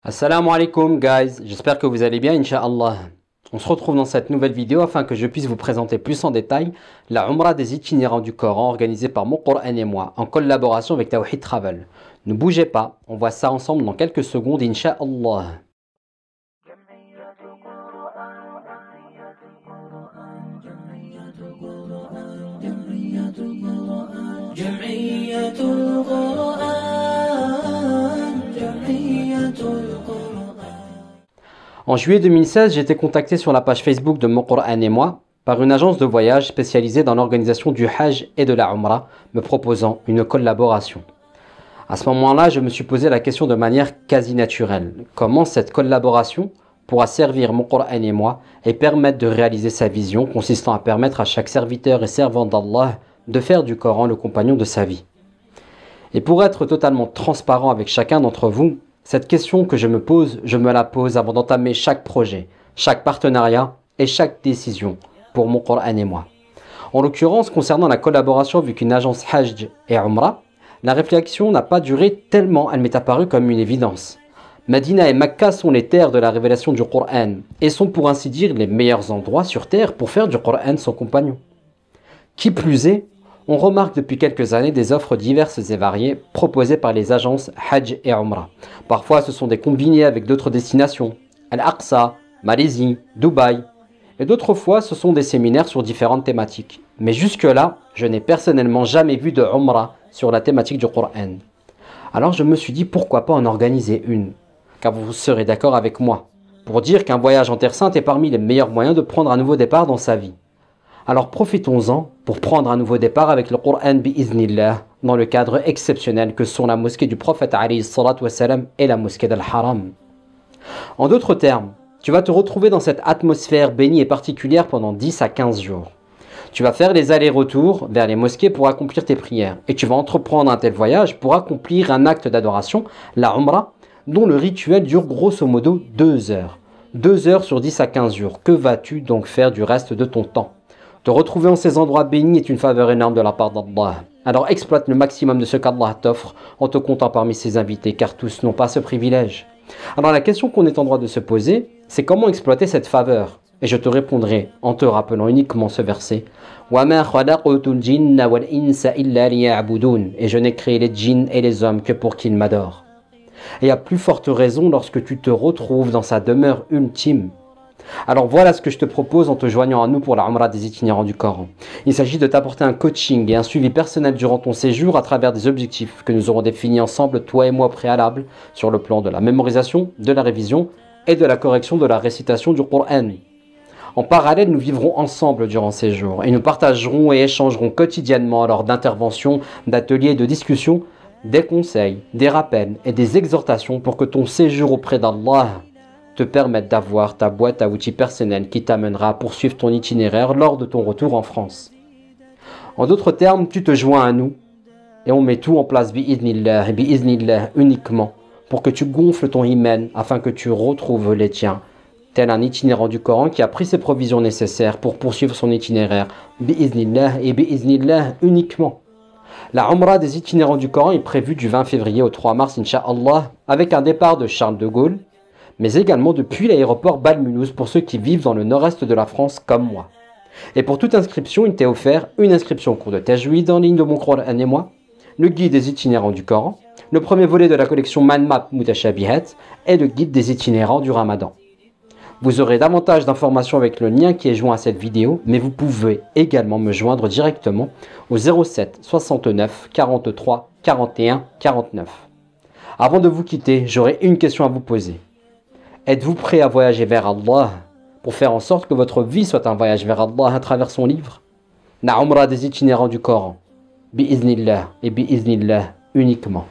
Assalamu alaikum guys, j'espère que vous allez bien, Inch'Allah. On se retrouve dans cette nouvelle vidéo afin que je puisse vous présenter plus en détail la Umrah des itinérants du Coran organisée par Mon Coran et moi en collaboration avec Tawhid Travel. Ne bougez pas, on voit ça ensemble dans quelques secondes, Inch'Allah. En juillet 2016, j'ai été contacté sur la page Facebook de Mon Coran et moi par une agence de voyage spécialisée dans l'organisation du Hajj et de la Umrah, me proposant une collaboration. À ce moment-là, je me suis posé la question de manière quasi naturelle. Comment cette collaboration pourra servir Mon Coran et moi et permettre de réaliser sa vision consistant à permettre à chaque serviteur et servant d'Allah de faire du Coran le compagnon de sa vie. Et pour être totalement transparent avec chacun d'entre vous, cette question que je me la pose avant d'entamer chaque projet, chaque partenariat et chaque décision pour Mon Coran et moi. En l'occurrence, concernant la collaboration avec une agence Hajj et Umrah, la réflexion n'a pas duré tellement elle m'est apparue comme une évidence. Medina et Mecca sont les terres de la révélation du Coran et sont pour ainsi dire les meilleurs endroits sur terre pour faire du Coran son compagnon. Qui plus est, on remarque depuis quelques années des offres diverses et variées proposées par les agences Hajj et Umrah. Parfois, ce sont des combinés avec d'autres destinations, Al-Aqsa, Malaisie, Dubaï. Et d'autres fois, ce sont des séminaires sur différentes thématiques. Mais jusque-là, je n'ai personnellement jamais vu de Umrah sur la thématique du Coran. Alors je me suis dit pourquoi pas en organiser une, car vous serez d'accord avec moi, pour dire qu'un voyage en Terre Sainte est parmi les meilleurs moyens de prendre un nouveau départ dans sa vie. Alors profitons-en pour prendre un nouveau départ avec le Coran bi'iznillah dans le cadre exceptionnel que sont la mosquée du prophète alayhi salatu wassalam et la mosquée d'Al-Haram. En d'autres termes, tu vas te retrouver dans cette atmosphère bénie et particulière pendant 10 à 15 jours. Tu vas faire les allers-retours vers les mosquées pour accomplir tes prières et tu vas entreprendre un tel voyage pour accomplir un acte d'adoration, la Umrah, dont le rituel dure grosso modo 2 heures. 2 heures sur 10 à 15 jours. Que vas-tu donc faire du reste de ton temps ? Te retrouver en ces endroits bénis est une faveur énorme de la part d'Allah. Alors exploite le maximum de ce qu'Allah t'offre en te comptant parmi ses invités, car tous n'ont pas ce privilège. Alors la question qu'on est en droit de se poser, c'est comment exploiter cette faveur. Et je te répondrai en te rappelant uniquement ce verset. « وَمَا خَلَقْتُ الْجِنَّ وَالْإِنسَ إِلَّا لِيَعْبُدُونَ » Et je n'ai créé les djinns et les hommes que pour qu'ils m'adorent. Et à plus forte raison lorsque tu te retrouves dans sa demeure ultime. Alors voilà ce que je te propose en te joignant à nous pour la Umrah des itinérants du Coran. Il s'agit de t'apporter un coaching et un suivi personnel durant ton séjour à travers des objectifs que nous aurons définis ensemble, toi et moi, préalables, sur le plan de la mémorisation, de la révision et de la correction de la récitation du Coran. En parallèle, nous vivrons ensemble durant ces jours et nous partagerons et échangerons quotidiennement lors d'interventions, d'ateliers et de discussions, des conseils, des rappels et des exhortations pour que ton séjour auprès d'Allah te permettre d'avoir ta boîte à outils personnelle qui t'amènera à poursuivre ton itinéraire lors de ton retour en France. En d'autres termes, tu te joins à nous et on met tout en place bi'iznillah et bi'iznillah uniquement pour que tu gonfles ton iman afin que tu retrouves les tiens, tel un itinérant du Coran qui a pris ses provisions nécessaires pour poursuivre son itinéraire bi'iznillah et bi'iznillah uniquement. La Umrah des itinérants du Coran est prévue du 20 février au 3 mars, Inch'Allah, avec un départ de Charles de Gaulle, mais également depuis l'aéroport Bal-Mulhouse pour ceux qui vivent dans le nord-est de la France comme moi. Et pour toute inscription, il t'est offert une inscription au cours de Tajwid en ligne de Mon Coran et moi, le guide des itinérants du Coran, le premier volet de la collection Man-Map Mutashabihat et le guide des itinérants du Ramadan. Vous aurez davantage d'informations avec le lien qui est joint à cette vidéo, mais vous pouvez également me joindre directement au 07 69 43 41 49. Avant de vous quitter, j'aurai une question à vous poser. Êtes-vous prêt à voyager vers Allah pour faire en sorte que votre vie soit un voyage vers Allah à travers son livre? La Umrah des itinérants du Coran, bi'iznillah et bi'iznillah uniquement.